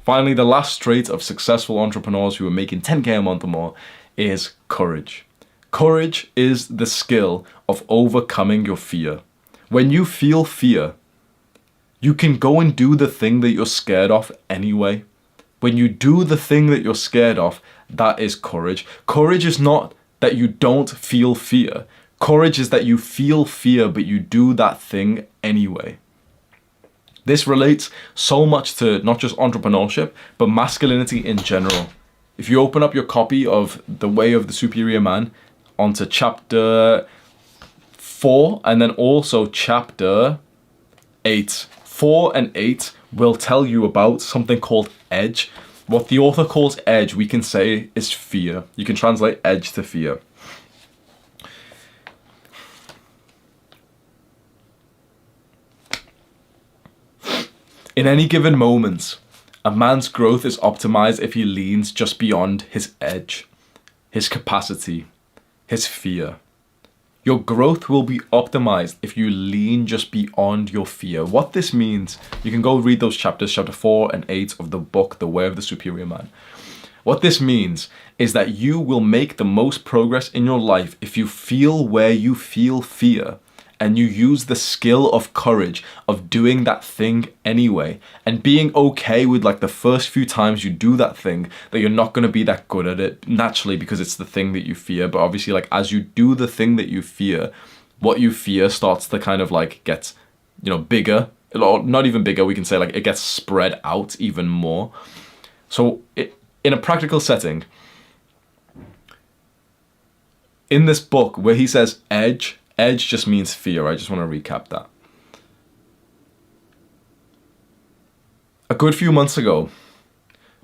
Finally, the last trait of successful entrepreneurs who are making 10K a month or more is courage. Courage is the skill of overcoming your fear. When you feel fear, you can go and do the thing that you're scared of anyway. When you do the thing that you're scared of, that is courage. Courage is not that you don't feel fear. Courage is that you feel fear, but you do that thing anyway. This relates so much to not just entrepreneurship, but masculinity in general. If you open up your copy of The Way of the Superior Man onto chapter 4 and then also chapter 8, 4 and 8 will tell you about something called edge. What the author calls edge, we can say is fear. You can translate edge to fear. In any given moment, a man's growth is optimized if he leans just beyond his edge, his capacity, his fear. Your growth will be optimized if you lean just beyond your fear. What this means, you can go read those chapters, chapter 4 and 8 of the book, The Way of the Superior Man. What this means is that you will make the most progress in your life if you feel where you feel fear and you use the skill of courage of doing that thing anyway and being okay with like the first few times you do that thing that you're not going to be that good at it naturally because it's the thing that you fear. But obviously like as you do the thing that you fear, what you fear starts to kind of like get, bigger, or not even bigger, we can say like it gets spread out even more. So in a practical setting, in this book where he says edge just means fear. I just want to recap that. A good few months ago,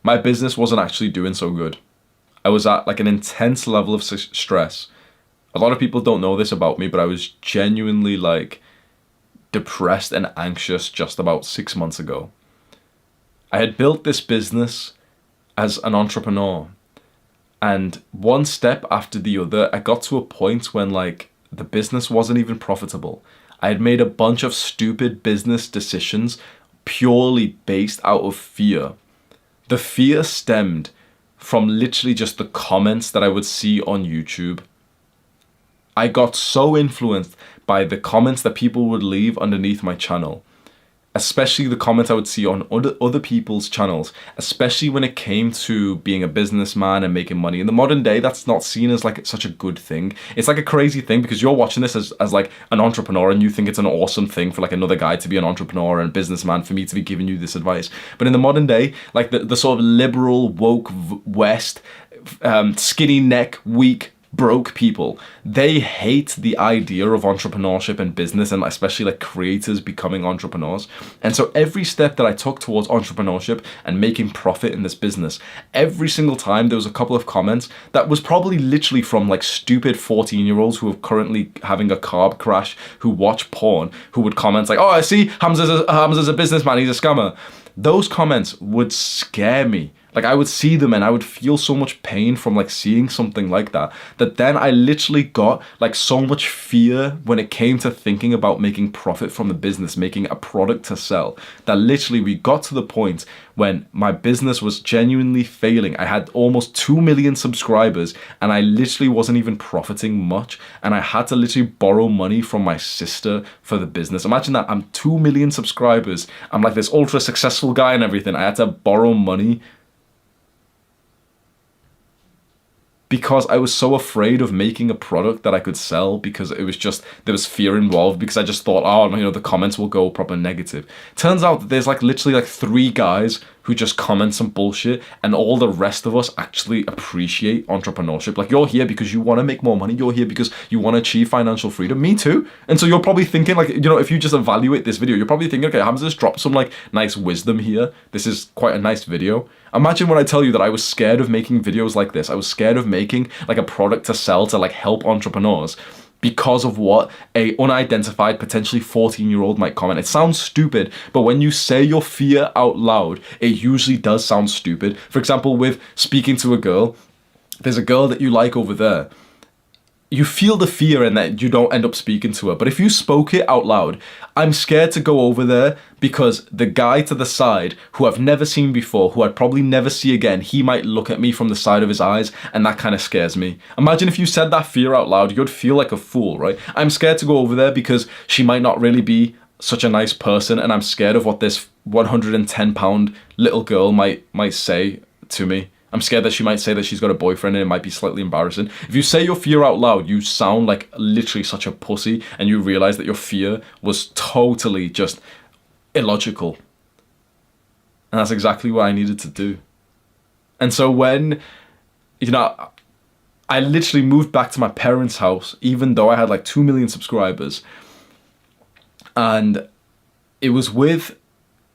my business wasn't actually doing so good. I was at like an intense level of stress. A lot of people don't know this about me, but I was genuinely like depressed and anxious just about 6 months ago. I had built this business as an entrepreneur, and one step after the other, I got to a point when like the business wasn't even profitable. I had made a bunch of stupid business decisions purely based out of fear. The fear stemmed from literally just the comments that I would see on YouTube. I got so influenced by the comments that people would leave underneath my channel, especially the comments I would see on other people's channels, especially when it came to being a businessman and making money. In the modern day, that's not seen as like such a good thing. It's like a crazy thing because you're watching this as like an entrepreneur and you think it's an awesome thing for like another guy to be an entrepreneur and businessman, for me to be giving you this advice. But in the modern day, like the sort of liberal, woke West, skinny neck, weak, broke people, they hate the idea of entrepreneurship and business, and especially like creators becoming entrepreneurs. And so every step that I took towards entrepreneurship and making profit in this business, every single time there was a couple of comments that was probably literally from like stupid 14-year-olds who are currently having a carb crash, who watch porn, who would comment like, oh, I see Hamza's a businessman, he's a scammer. Those comments would scare me. Like I would see them and I would feel so much pain from like seeing something like that, that then I literally got like so much fear when it came to thinking about making profit from the business, making a product to sell, that literally we got to the point when my business was genuinely failing. I had almost 2 million subscribers and I literally wasn't even profiting much, and I had to literally borrow money from my sister for the business. Imagine that, I'm 2 million subscribers, I'm like this ultra successful guy and everything. I had to borrow money because I was so afraid of making a product that I could sell, because it was just, there was fear involved, because I just thought, oh, the comments will go proper negative. Turns out that there's like literally like 3 guys who just comment some bullshit, and all the rest of us actually appreciate entrepreneurship. Like, you're here because you want to make more money, you're here because you want to achieve financial freedom. Me too. And so you're probably thinking like, if you just evaluate this video, you're probably thinking, okay, Hamza's dropped some like nice wisdom here. This is quite a nice video. Imagine when I tell you that I was scared of making videos like this. I was scared of making like a product to sell to like help entrepreneurs because of what a unidentified, potentially 14-year-old might comment. It sounds stupid, but when you say your fear out loud, it usually does sound stupid. For example, with speaking to a girl, there's a girl that you like over there. you feel the fear and that you don't end up speaking to her. But if you spoke it out loud, I'm scared to go over there because the guy to the side, who I've never seen before, who I'd probably never see again, he might look at me from the side of his eyes, and that kind of scares me. Imagine if you said that fear out loud, you'd feel like a fool, right? I'm scared to go over there because she might not really be such a nice person, and I'm scared of what this 110-pound little girl might say to me. I'm scared that she might say that she's got a boyfriend and it might be slightly embarrassing. If you say your fear out loud, you sound like literally such a pussy, and you realize that your fear was totally just illogical. And that's exactly what I needed to do. And so when, I literally moved back to my parents' house, even though I had like 2 million subscribers. And it was with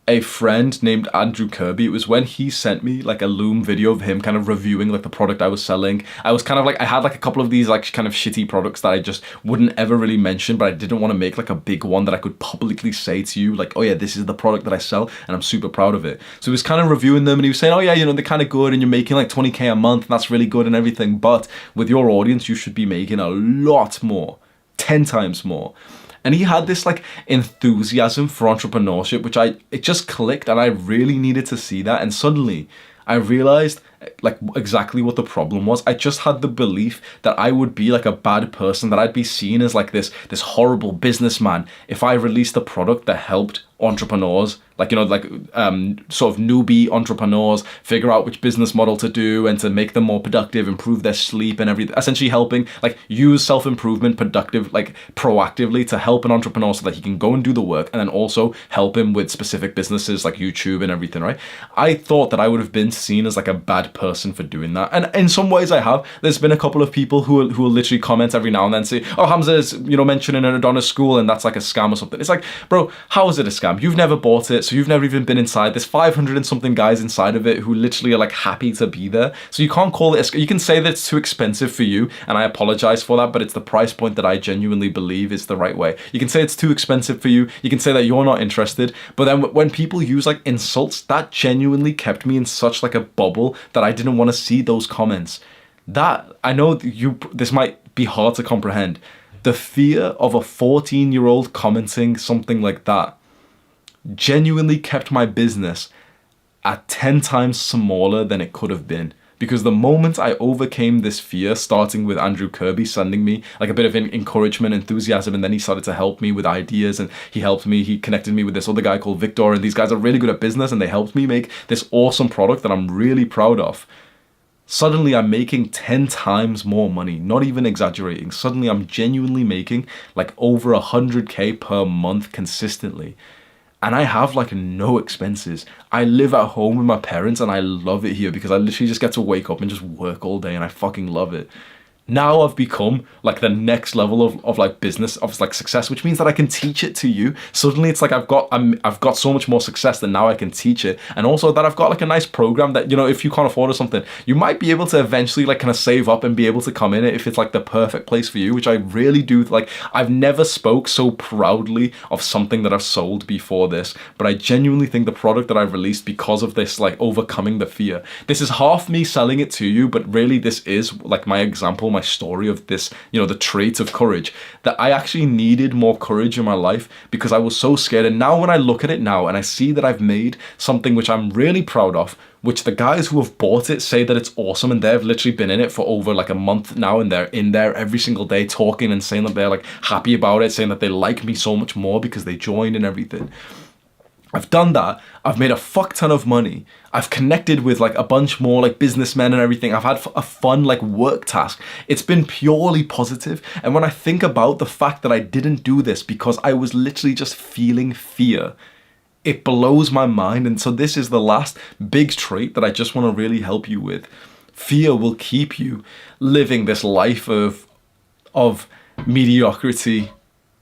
a friend named Andrew Kirby. It was when he sent me like a Loom video of him kind of reviewing like the product I was selling. I was kind of like, I had like a couple of these like kind of shitty products that I just wouldn't ever really mention, but I didn't want to make like a big one that I could publicly say to you like, oh yeah, this is the product that I sell and I'm super proud of it. So he was kind of reviewing them and he was saying, oh yeah, they're kind of good and you're making like 20k a month and that's really good and everything, but with your audience you should be making a lot more, 10 times more. And he had this like enthusiasm for entrepreneurship, which it just clicked, and I really needed to see that. And suddenly I realized like exactly what the problem was. I just had the belief that I would be like a bad person, that I'd be seen as like this horrible businessman if I released a product that helped entrepreneurs, sort of newbie entrepreneurs figure out which business model to do and to make them more productive, improve their sleep and everything, essentially helping like use self-improvement proactively to help an entrepreneur so that he can go and do the work, and then also help him with specific businesses like YouTube and everything, right? I thought that I would have been seen as like a bad person for doing that, and in some ways I have. There's been a couple of people who will literally comment every now and then, say, oh, Hamza is mentioning an Adonis school and that's like a scam or something. It's like, bro, how is it a scam? You've never bought it, so you've never even been inside. There's 500 and something guys inside of it who literally are like happy to be there. So you can't call it you can say that it's too expensive for you, and I apologize for that, but it's the price point that I genuinely believe is the right way. You can say it's too expensive for you. You can say that you're not interested, but then when people use like insults, that genuinely kept me in such like a bubble that I didn't want to see those comments. That, I know this might be hard to comprehend. The fear of a 14-year-old commenting something like that genuinely kept my business at 10 times smaller than it could have been. Because the moment I overcame this fear, starting with Andrew Kirby sending me like a bit of encouragement, enthusiasm, and then he started to help me with ideas, and he connected me with this other guy called Victor, and these guys are really good at business, and they helped me make this awesome product that I'm really proud of. Suddenly I'm making 10 times more money, not even exaggerating. Suddenly I'm genuinely making like over 100k per month consistently. And I have like no expenses. I live at home with my parents and I love it here because I literally just get to wake up and just work all day and I fucking love it. Now I've become like the next level of like business, of like success, which means that I can teach it to you. Suddenly it's like I've got so much more success that now I can teach it. And also that I've got like a nice program that, if you can't afford or something, you might be able to eventually like kind of save up and be able to come in it if it's like the perfect place for you, which I really do. Like, I've never spoke so proudly of something that I've sold before this, but I genuinely think the product that I've released, because of this, like overcoming the fear, this is half me selling it to you, but really this is like my example, my story of this, the traits of courage, that I actually needed more courage in my life because I was so scared. And now when I look at it now and I see that I've made something which I'm really proud of, which the guys who have bought it say that it's awesome, and they've literally been in it for over like a month now, and they're in there every single day talking and saying that they're like happy about it, saying that they like me so much more because they joined and everything. I've done that. I've made a fuck ton of money. I've connected with like a bunch more like businessmen and everything. I've had a fun like work task. It's been purely positive. And when I think about the fact that I didn't do this because I was literally just feeling fear, it blows my mind. And so this is the last big trait that I just want to really help you with. Fear will keep you living this life of mediocrity,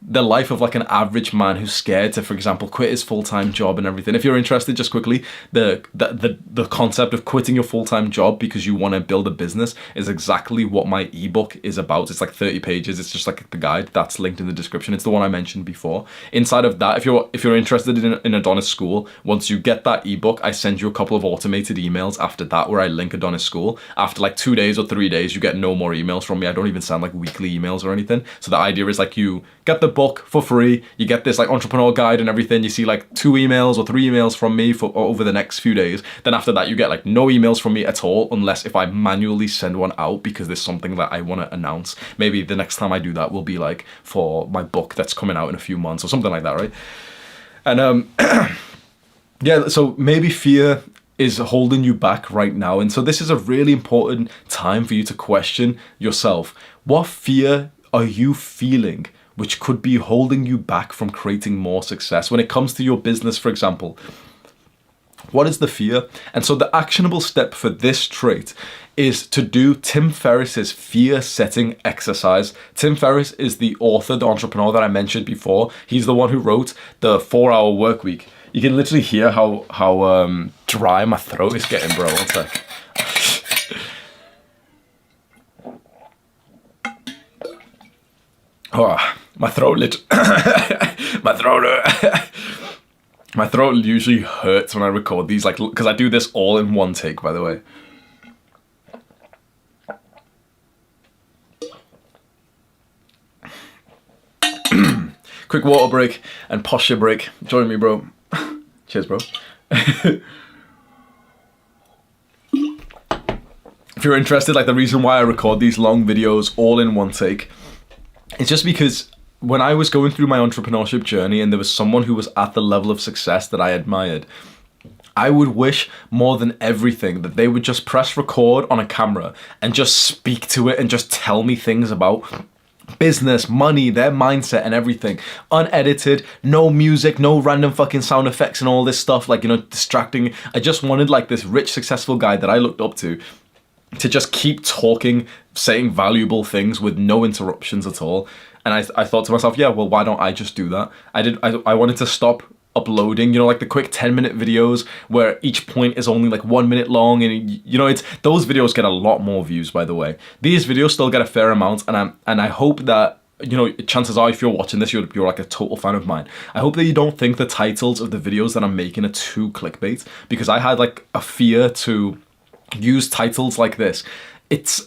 the life of like an average man who's scared to, for example, quit his full-time job and everything. If you're interested, just quickly, the concept of quitting your full-time job because you want to build a business is exactly what my ebook is about. It's like 30 pages. It's just like the guide that's linked in the description. It's the one I mentioned before. Inside of that, if you're interested in Adonis School, once you get that ebook, I send you a couple of automated emails after that where I link Adonis School. After like 2 days or 3 days, you get no more emails from me. I don't even send like weekly emails or anything. So the idea is like you get the book for free, you get this like entrepreneur guide and everything, you see like 2 emails or 3 emails from me for over the next few days. Then after that you get like no emails from me at all, unless if I manually send one out because there's something that I want to announce. Maybe the next time I do that will be like for my book that's coming out in a few months or something like that, right? And yeah, so maybe fear is holding you back right now, and so this is a really important time for you to question yourself. What fear are you feeling which could be holding you back from creating more success when it comes to your business, for example? What is the fear? And so the actionable step for this trait is to do Tim Ferriss's fear setting exercise. Tim Ferriss is the author, the entrepreneur that I mentioned before. He's the one who wrote the 4-Hour Workweek. You can literally hear how dry my throat is getting, bro. One sec. Oh, my throat my throat usually hurts when I record these, like, because I do this all in one take, by the way. Quick water break and posture break. Join me, bro. Cheers, bro. If you're interested, like the reason why I record these long videos all in one take, it's just because when I was going through my entrepreneurship journey and there was someone who was at the level of success that I admired, I would wish more than everything that they would just press record on a camera and just speak to it and just tell me things about business, money, their mindset and everything. Unedited, no music, no random fucking sound effects and all this stuff, like, you know, distracting. I just wanted like this rich, successful guy that I looked up to just keep talking, saying valuable things with no interruptions at all. And I thought to myself, yeah, well, why don't I just do that? I wanted to stop uploading, you know, like the quick 10-minute videos where each point is only like 1 minute long, and you know, it's those videos get a lot more views, by the way. These videos still get a fair amount, and I hope that, you know, chances are if you're watching this, you're like a total fan of mine. I hope that you don't think the titles of the videos that I'm making are too clickbait, because I had like a fear to use titles like this.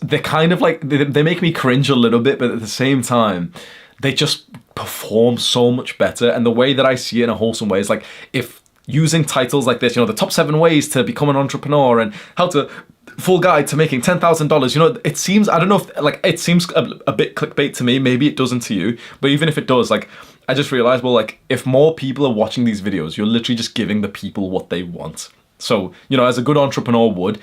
They're kind of like, they make me cringe a little bit, but at the same time, they just perform so much better. And the way that I see it in a wholesome way is like, if using titles like this, you know, the top 7 ways to become an entrepreneur and how to full guide to making $10,000, you know, it seems, I don't know if, like, it seems a bit clickbait to me. Maybe it doesn't to you, but even if it does, like, I just realized, well, like, if more people are watching these videos, you're literally just giving the people what they want. So, you know, as a good entrepreneur would,